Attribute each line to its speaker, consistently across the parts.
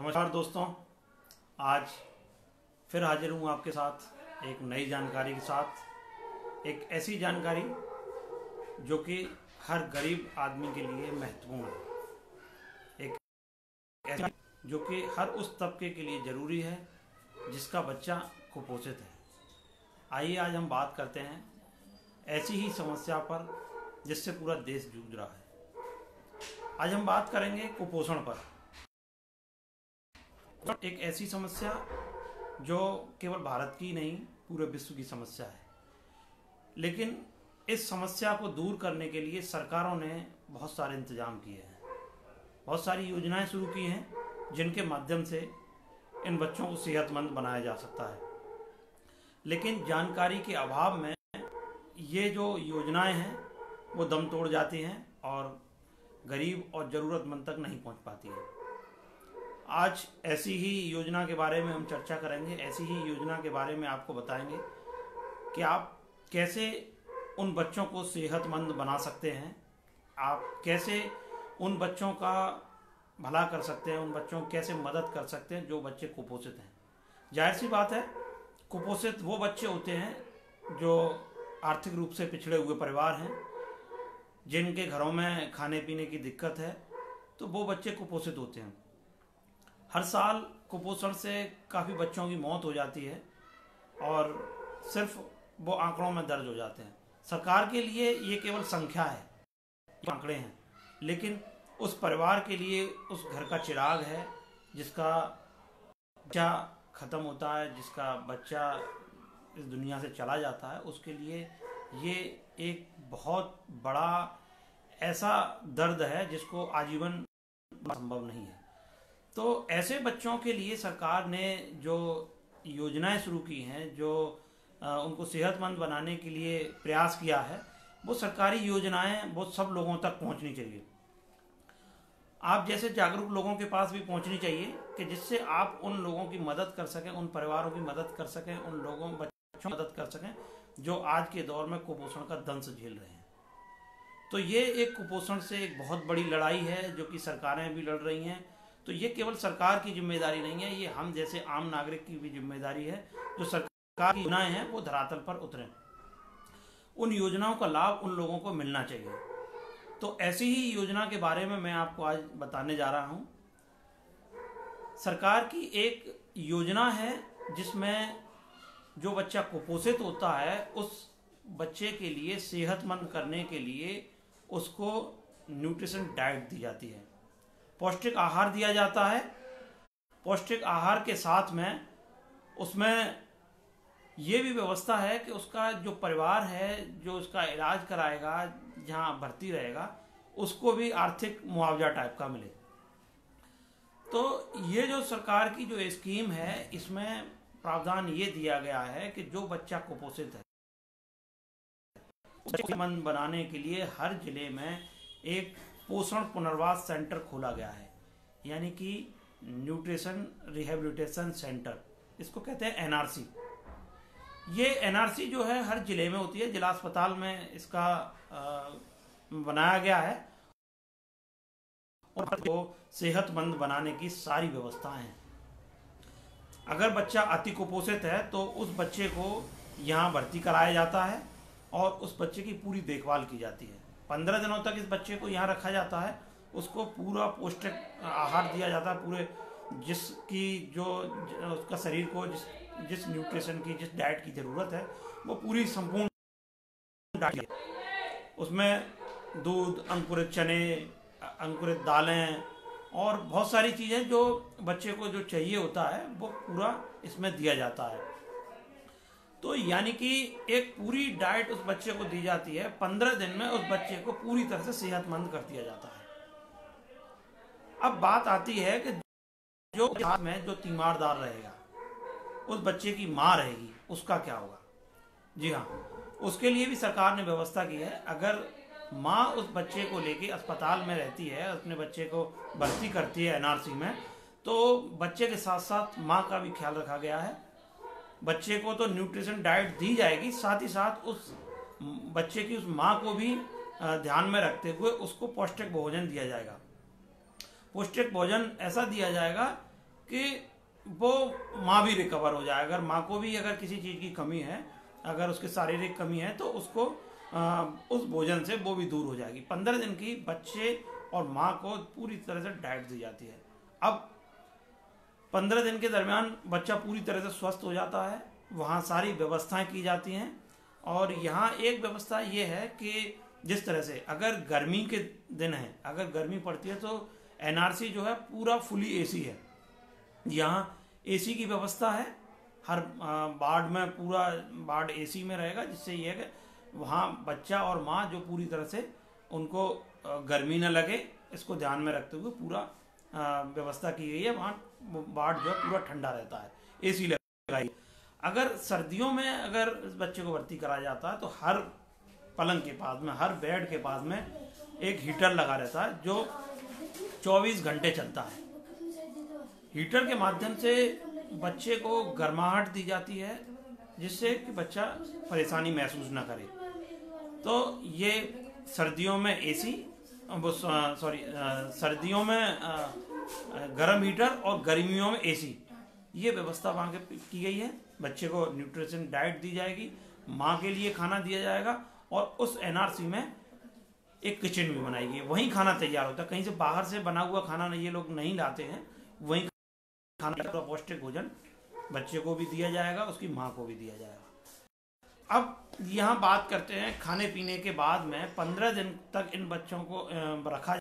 Speaker 1: नमस्कार दोस्तों, आज फिर हाजिर हूँ आपके साथ एक नई जानकारी के साथ। एक ऐसी जानकारी जो कि हर गरीब आदमी के लिए महत्वपूर्ण है, एक ऐसी जो कि हर उस तबके के लिए ज़रूरी है जिसका बच्चा कुपोषित है। आइए आज हम बात करते हैं ऐसी ही समस्या पर जिससे पूरा देश जूझ रहा है। आज हम बात करेंगे कुपोषण पर। एक ऐसी समस्या जो केवल भारत की नहीं पूरे विश्व की समस्या है, लेकिन इस समस्या को दूर करने के लिए सरकारों ने बहुत सारे इंतजाम किए हैं, बहुत सारी योजनाएं शुरू की हैं जिनके माध्यम से इन बच्चों को सेहतमंद बनाया जा सकता है। लेकिन जानकारी के अभाव में ये जो योजनाएं हैं वो दम तोड़ जाती हैं और गरीब और ज़रूरतमंद तक नहीं पहुंच पाती हैं। आज ऐसी ही योजना के बारे में हम चर्चा करेंगे, ऐसी ही योजना के बारे में आपको बताएंगे कि आप कैसे उन बच्चों को सेहतमंद बना सकते हैं, आप कैसे उन बच्चों का भला कर सकते हैं, उन बच्चों की कैसे मदद कर सकते हैं जो बच्चे कुपोषित हैं। जाहिर सी बात है, कुपोषित वो बच्चे होते हैं जो आर्थिक रूप से पिछड़े हुए परिवार हैं, जिनके घरों में खाने पीने की दिक्कत है, तो वो बच्चे कुपोषित होते हैं। हर साल कुपोषण से काफ़ी बच्चों की मौत हो जाती है और सिर्फ वो आंकड़ों में दर्ज हो जाते हैं। सरकार के लिए ये केवल संख्या है, आंकड़े हैं, लेकिन उस परिवार के लिए उस घर का चिराग है जिसका बच्चा ख़त्म होता है, जिसका बच्चा इस दुनिया से चला जाता है, उसके लिए ये एक बहुत बड़ा ऐसा दर्द है जिसको आजीवन संभव नहीं है। तो ऐसे बच्चों के लिए सरकार ने जो योजनाएं शुरू की हैं, जो उनको सेहतमंद बनाने के लिए प्रयास किया है, वो सरकारी योजनाएं वो सब लोगों तक पहुंचनी चाहिए। आप जैसे जागरूक लोगों के पास भी पहुंचनी चाहिए कि जिससे आप उन लोगों की मदद कर सकें, उन परिवारों की मदद कर सकें, उन लोगों बच्चों की मदद कर सकें जो आज के दौर में कुपोषण का दंश झेल रहे हैं। तो ये एक कुपोषण से एक बहुत बड़ी लड़ाई है जो कि सरकारें भी लड़ रही हैं। तो ये केवल सरकार की जिम्मेदारी नहीं है, ये हम जैसे आम नागरिक की भी जिम्मेदारी है। जो सरकार की योजनाएं हैं वो धरातल पर उतरें, उन योजनाओं का लाभ उन लोगों को मिलना चाहिए। तो ऐसी ही योजना के बारे में मैं आपको आज बताने जा रहा हूं। सरकार की एक योजना है जिसमें जो बच्चा कुपोषित होता है उस बच्चे के लिए सेहतमंद करने के लिए उसको न्यूट्रिशन डाइट दी जाती है, पौष्टिक आहार दिया जाता है। पौष्टिक आहार के साथ में उसमें ये भी व्यवस्था है कि उसका जो परिवार है जो उसका इलाज कराएगा, जहाँ भर्ती रहेगा, उसको भी आर्थिक मुआवजा टाइप का मिले। तो ये जो सरकार की जो स्कीम है, इसमें प्रावधान ये दिया गया है कि जो बच्चा कुपोषित है उसे सेहतमंद बनाने के लिए हर जिले में एक पोषण पुनर्वास सेंटर खोला गया है, यानी कि न्यूट्रिशन रिहेबिलिटेशन सेंटर, इसको कहते हैं एनआरसी। ये एनआरसी जो है हर जिले में होती है, जिला अस्पताल में इसका बनाया गया है और को सेहतमंद बनाने की सारी व्यवस्थाएं हैं। अगर बच्चा अति कुपोषित है तो उस बच्चे को यहाँ भर्ती कराया जाता है और उस बच्चे की पूरी देखभाल की जाती है। 15 दिनों तक इस बच्चे को यहाँ रखा जाता है, उसको पूरा पौष्टिक आहार दिया जाता है, पूरे जिसकी जो उसका शरीर को जिस न्यूट्रिशन की, जिस डाइट की ज़रूरत है, वो पूरी संपूर्ण डाइट है। उसमें दूध, अंकुरित चने, अंकुरित दालें और बहुत सारी चीज़ें जो बच्चे को जो चाहिए होता है वो पूरा इसमें दिया जाता है। तो यानी कि एक पूरी डाइट उस बच्चे को दी जाती है। 15 दिन में उस बच्चे को पूरी तरह से सेहतमंद कर दिया जाता है। अब बात आती है कि जो हाथ में जो तीमारदार रहेगा, उस बच्चे की माँ रहेगी, उसका क्या होगा। जी हाँ, उसके लिए भी सरकार ने व्यवस्था की है। अगर माँ उस बच्चे को लेके अस्पताल में रहती है, अपने बच्चे को भर्ती करती है एनआरसी में, तो बच्चे के साथ साथ माँ का भी ख्याल रखा गया है। बच्चे को तो न्यूट्रिशन डाइट दी जाएगी, साथ ही साथ उस बच्चे की उस माँ को भी ध्यान में रखते हुए उसको पौष्टिक भोजन दिया जाएगा। पौष्टिक भोजन ऐसा दिया जाएगा कि वो माँ भी रिकवर हो जाए। अगर माँ को भी अगर किसी चीज़ की कमी है, अगर उसके शारीरिक कमी है, तो उसको उस भोजन से वो भी दूर हो जाएगी। 15 दिन की बच्चे और माँ को पूरी तरह से डाइट दी जाती है। अब 15 दिन के दरमियान बच्चा पूरी तरह से स्वस्थ हो जाता है, वहाँ सारी व्यवस्थाएं की जाती हैं। और यहाँ एक व्यवस्था ये है कि जिस तरह से अगर गर्मी के दिन है, अगर गर्मी पड़ती है, तो एनआरसी जो है पूरा फुली एसी है। यहाँ एसी की व्यवस्था है, हर वार्ड में पूरा वार्ड एसी में रहेगा, जिससे ये है कि वहाँ बच्चा और माँ जो पूरी तरह से उनको गर्मी न लगे, इसको ध्यान में रखते हुए पूरा व्यवस्था की गई है। वहाँ वार्ड जो है पूरा ठंडा रहता है, एसी लगाई। अगर सर्दियों में अगर इस बच्चे को भर्ती कराया जाता है, तो हर पलंग के पास में, हर बेड के पास में एक हीटर लगा रहता है जो 24 घंटे चलता है। हीटर के माध्यम से बच्चे को गर्माहट दी जाती है, जिससे कि बच्चा परेशानी महसूस न करे। तो ये सर्दियों में एसी, सर्दियों में गर्म हीटर और गर्मियों में एसी, ये व्यवस्था वहाँ की गई है। बच्चे को न्यूट्रिशन डाइट दी जाएगी, माँ के लिए खाना दिया जाएगा, और उस एनआरसी में एक किचन भी बनाई गई है, वहीं खाना तैयार होता है। कहीं से बाहर से बना हुआ खाना ये लोग नहीं लाते हैं, वहीं खाना, पौष्टिक भोजन बच्चे को भी दिया जाएगा, उसकी माँ को भी दिया जाएगा। अब यहाँ बात करते हैं खाने पीने के बाद में 15 दिन तक इन बच्चों को रखा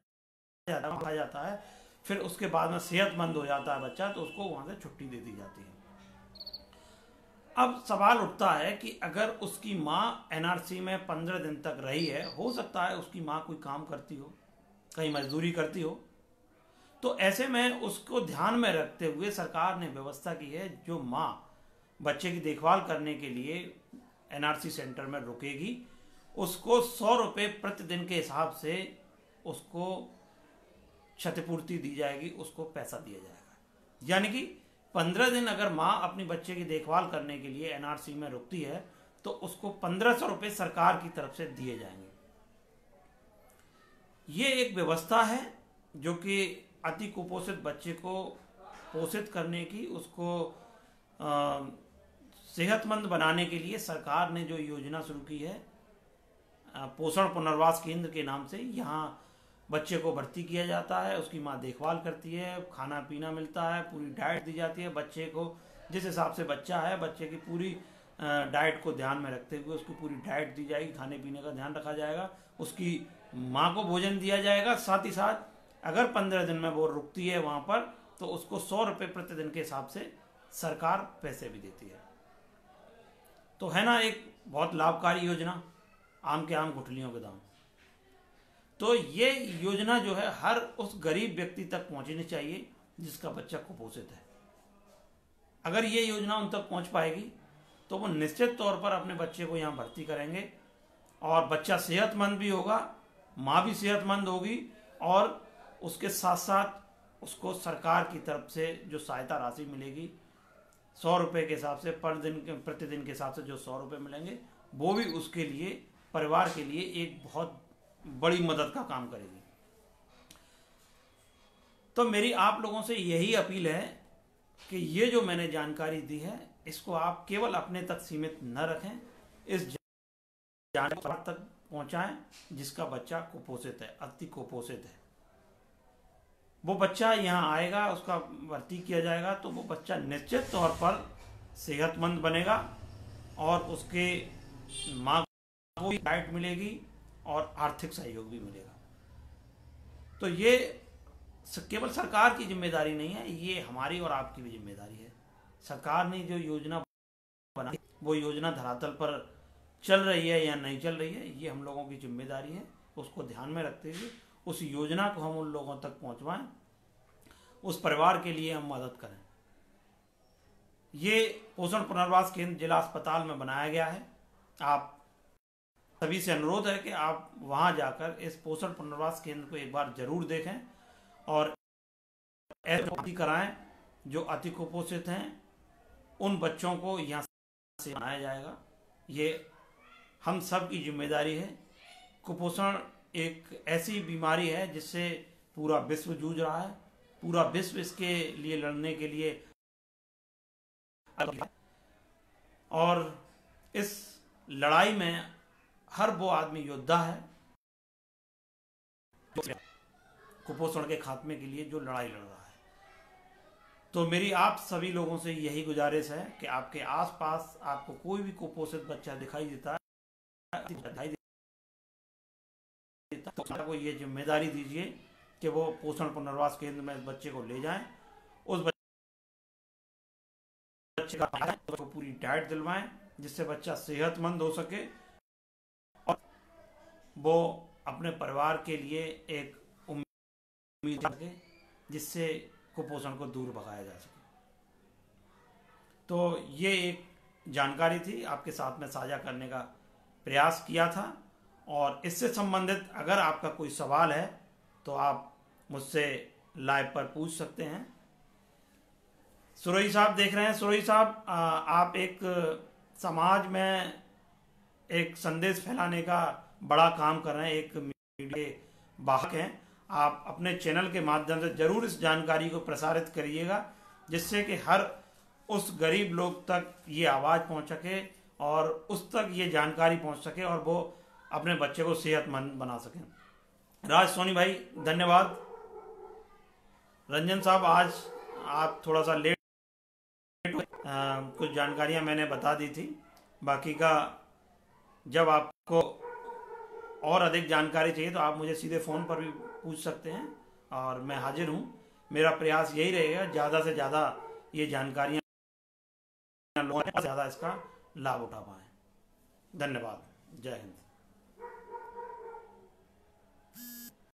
Speaker 1: जाता है। फिर उसके बाद में सेहतमंद हो जाता है बच्चा, तो उसको वहाँ से छुट्टी दे दी जाती है। अब सवाल उठता है कि अगर उसकी माँ एनआरसी में 15 दिन तक रही है, हो सकता है उसकी माँ कोई काम करती हो, कहीं मजदूरी करती हो, तो ऐसे में उसको ध्यान में रखते हुए सरकार ने व्यवस्था की है, जो माँ बच्चे की देखभाल करने के लिए एनआरसी सेंटर में रुकेगी, उसको 100 रुपये प्रतिदिन के हिसाब से उसको क्षतिपूर्ति दी जाएगी, उसको पैसा दिया जाएगा। यानी कि 15 दिन अगर माँ अपनी बच्चे की देखभाल करने के लिए एनआरसी में रुकती है, तो उसको 1500 रुपये सरकार की तरफ से दिए जाएंगे। ये एक व्यवस्था है जो कि अति कुपोषित बच्चे को पोषित करने की, उसको सेहतमंद बनाने के लिए सरकार ने जो योजना शुरू की है, पोषण पुनर्वास केंद्र के नाम से। यहाँ बच्चे को भर्ती किया जाता है, उसकी माँ देखभाल करती है, खाना पीना मिलता है, पूरी डाइट दी जाती है। बच्चे को जिस हिसाब से बच्चा है, बच्चे की पूरी डाइट को ध्यान में रखते हुए उसकी पूरी डाइट दी जाएगी, खाने पीने का ध्यान रखा जाएगा, उसकी माँ को भोजन दिया जाएगा। साथ ही साथ अगर 15 दिन में वो रुकती है वहाँ पर, तो उसको 100 रुपये प्रतिदिन के हिसाब से सरकार पैसे भी देती है। तो है ना एक बहुत लाभकारी योजना, आम के आम गुठलियों के दाम। तो ये योजना जो है हर उस गरीब व्यक्ति तक पहुंचनी चाहिए जिसका बच्चा कुपोषित है। अगर ये योजना उन तक पहुंच पाएगी, तो वो निश्चित तौर पर अपने बच्चे को यहाँ भर्ती करेंगे, और बच्चा सेहतमंद भी होगा, माँ भी सेहतमंद होगी, और उसके साथ साथ उसको सरकार की तरफ से जो सहायता राशि मिलेगी 100 रुपये के हिसाब से, प्रतिदिन के हिसाब से जो 100 रुपये मिलेंगे, वो भी उसके लिए, परिवार के लिए एक बहुत बड़ी मदद का काम करेगी। तो मेरी आप लोगों से यही अपील है कि ये जो मैंने जानकारी दी है, इसको आप केवल अपने तक सीमित न रखें, इस जानकारी तक पहुंचाएं जिसका बच्चा कुपोषित है, अति कुपोषित है। वो बच्चा यहाँ आएगा, उसका भर्ती किया जाएगा, तो वो बच्चा निश्चित तौर पर सेहतमंद बनेगा, और उसके माँ को भी डाइट मिलेगी और आर्थिक सहयोग भी मिलेगा। तो ये केवल सरकार की जिम्मेदारी नहीं है, ये हमारी और आपकी भी जिम्मेदारी है। सरकार ने जो योजना बनाई, वो योजना धरातल पर चल रही है या नहीं चल रही है, ये हम लोगों की जिम्मेदारी है। उसको ध्यान में रखते हुए उस योजना को हम उन लोगों तक पहुंचवाएं, उस परिवार के लिए हम मदद करें। ये पोषण पुनर्वास केंद्र जिला अस्पताल में बनाया गया है। आप सभी से अनुरोध है कि आप वहां जाकर इस पोषण पुनर्वास केंद्र को एक बार जरूर देखें, और ऐसे कराएं जो अति कुपोषित हैं, उन बच्चों को यहाँ से बनाया जाएगा। ये हम सब की जिम्मेदारी है। कुपोषण एक ऐसी बीमारी है जिससे पूरा विश्व जूझ रहा है, पूरा विश्व इसके लिए लड़ने के लिए, और इस लड़ाई में हर वो आदमी योद्धा है कुपोषण के खात्मे के लिए जो लड़ाई लड़ रहा है। तो मेरी आप सभी लोगों से यही गुजारिश है कि आपके आसपास आपको कोई भी कुपोषित बच्चा दिखाई देता है तो को ये जिम्मेदारी दीजिए कि वो पोषण पुनर्वास केंद्र में इस बच्चे को ले जाएं, उस बच्चे को पूरी डाइट दिलवाएं जिससे बच्चा सेहतमंद हो सके और वो अपने परिवार के लिए एक उम्मीद रखे जिससे कुपोषण को दूर भगाया जा सके। तो ये एक जानकारी थी आपके साथ में साझा करने का प्रयास किया था, और इससे संबंधित अगर आपका कोई सवाल है तो आप मुझसे लाइव पर पूछ सकते हैं। सुरई साहब देख रहे हैं। सुरई साहब, आप एक समाज में एक संदेश फैलाने का बड़ा काम कर रहे हैं, एक मीडिया वाहक हैं। आप अपने चैनल के माध्यम से जरूर इस जानकारी को प्रसारित करिएगा जिससे कि हर उस गरीब लोग तक ये आवाज़ पहुंच सके और उस तक ये जानकारी पहुंच सके और वो अपने बच्चे को सेहतमंद बना सकें। राज सोनी भाई धन्यवाद। रंजन साहब, आज आप थोड़ा सा लेट कुछ जानकारियां मैंने बता दी थी, बाकी का जब आपको और अधिक जानकारी चाहिए तो आप मुझे सीधे फ़ोन पर भी पूछ सकते हैं और मैं हाजिर हूं। मेरा प्रयास यही रहेगा ज़्यादा से ज़्यादा ये जानकारियां लोगों को ज़्यादा इसका लाभ उठा पाएँ। धन्यवाद। जय हिंद।